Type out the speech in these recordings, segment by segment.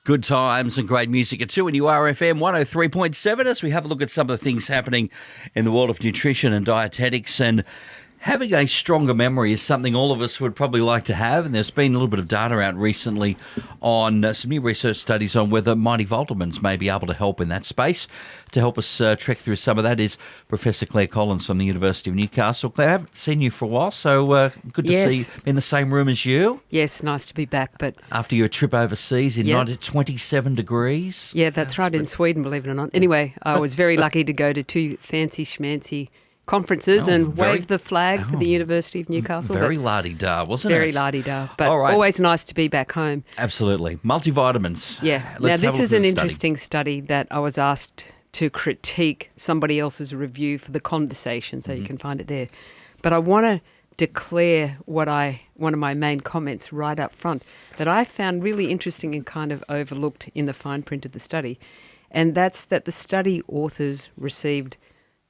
Good times and great music at 2 and URFM 103.7 as we have a look at some of the things happening in the world of nutrition and dietetics. And having a stronger memory is something all of us would probably like to have. And there's been a little bit of data out recently on some new research studies on whether multivitamins may be able to help in that space. To help us trek through some of that is Professor Clare Collins from the University of Newcastle. Clare, I haven't seen you for a while, so good to see you in the same room as you. Yes, nice to be back. But after your trip overseas in 27 degrees. Yeah, that's right, in Sweden, believe it or not. Anyway, I was very lucky to go to two fancy schmancy conferences and wave the flag for the University of Newcastle. Very la-di-da, wasn't it? Very la-di-da, but always nice to be back home. Absolutely. Multivitamins. Yeah. Now, this is an interesting study that I was asked to critique somebody else's review for the conversation, so you can find it there. But I want to declare one of my main comments right up front that I found really interesting and kind of overlooked in the fine print of the study, and that's that the study authors received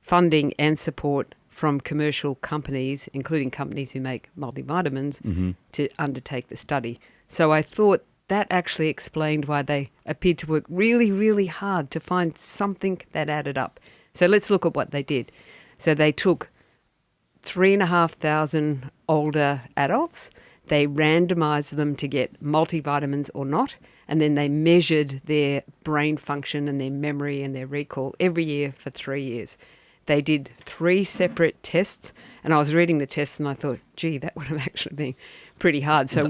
funding and support from commercial companies, including companies who make multivitamins, to undertake the study. So I thought that actually explained why they appeared to work really, really hard to find something that added up. So let's look at what they did. So they took 3,500 older adults, they randomized them to get multivitamins or not, and then they measured their brain function and their memory and their recall every year for 3 years. They did 3 separate tests, and I was reading the tests and I thought, gee, that would have actually been pretty hard. So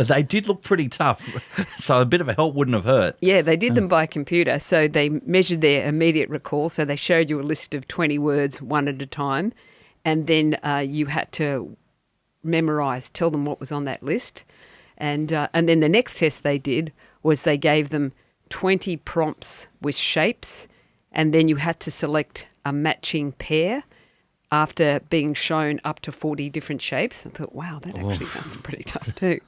they did look pretty tough, so a bit of a help wouldn't have hurt. Yeah, they did them by computer. So they measured their immediate recall. So they showed you a list of 20 words one at a time, and then you had to tell them what was on that list. And then the next test they did was they gave them 20 prompts with shapes, and then you had to select a matching pair after being shown up to 40 different shapes. I thought, wow, that actually sounds pretty tough too.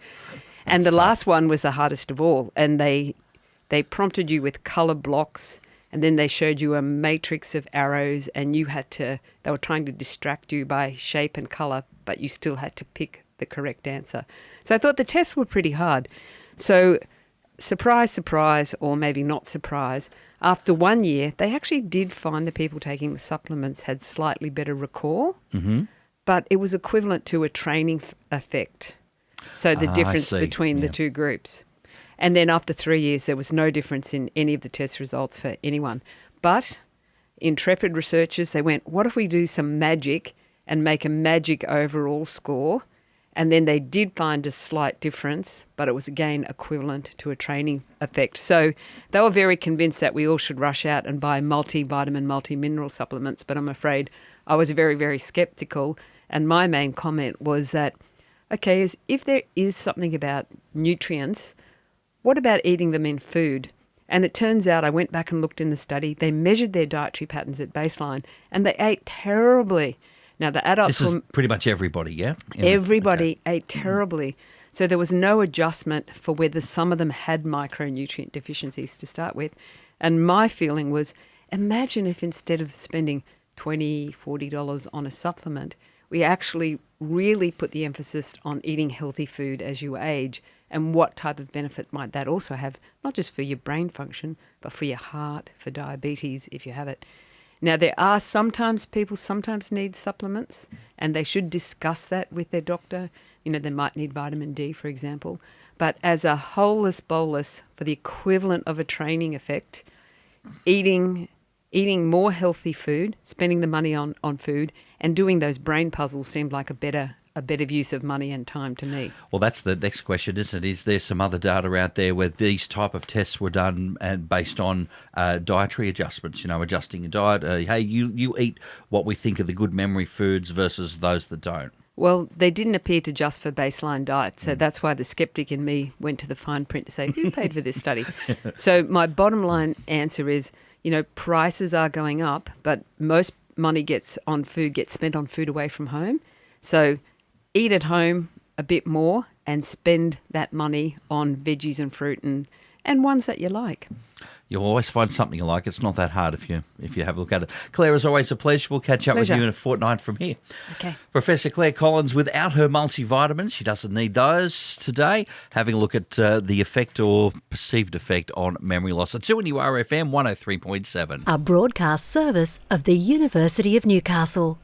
And the last one was the hardest of all. And they prompted you with colour blocks, and then they showed you a matrix of arrows, and they were trying to distract you by shape and colour, but you still had to pick the correct answer. So I thought the tests were pretty hard. So surprise, surprise, or maybe not surprise, after 1 year, they actually did find the people taking the supplements had slightly better recall, but it was equivalent to a training effect. So the difference between the two groups. And then after 3 years, there was no difference in any of the test results for anyone. But intrepid researchers, they went, what if we do some magic and make a magic overall score? And then they did find a slight difference, but it was again equivalent to a training effect. So they were very convinced that we all should rush out and buy multivitamin, multi-mineral supplements. But I'm afraid I was very, very skeptical. And my main comment was that, okay, if there is something about nutrients, what about eating them in food? And it turns out, I went back and looked in the study, they measured their dietary patterns at baseline and they ate terribly. Now, the adults... This is pretty much everybody, yeah? Everybody ate terribly. So there was no adjustment for whether some of them had micronutrient deficiencies to start with. And my feeling was, imagine if instead of spending $20, $40 on a supplement, we actually really put the emphasis on eating healthy food as you age, and what type of benefit might that also have, not just for your brain function, but for your heart, for diabetes, if you have it. Now, there are people sometimes need supplements, and they should discuss that with their doctor. You know, they might need vitamin D, for example. But as a holus bolus for the equivalent of a training effect, eating more healthy food, spending the money on food, and doing those brain puzzles seemed like a better use of money and time to me. Well, that's the next question, isn't it? Is there some other data out there where these type of tests were done and based on dietary adjustments, adjusting your diet? Hey, you eat what we think are the good memory foods versus those that don't. Well, they didn't appear to just for baseline diet, so that's why the skeptic in me went to the fine print to say, who paid for this study? So my bottom line answer is, prices are going up, but most money gets spent on food away from home. So eat at home a bit more and spend that money on veggies and fruit and ones that you like. You'll always find something you like. It's not that hard if you have a look at it. Claire, as always, a pleasure. We'll catch up with you in a fortnight from here. Okay. Professor Clare Collins, without her multivitamins, she doesn't need those today, having a look at the effect or perceived effect on memory loss. It's 2NURFM 103.7. A broadcast service of the University of Newcastle.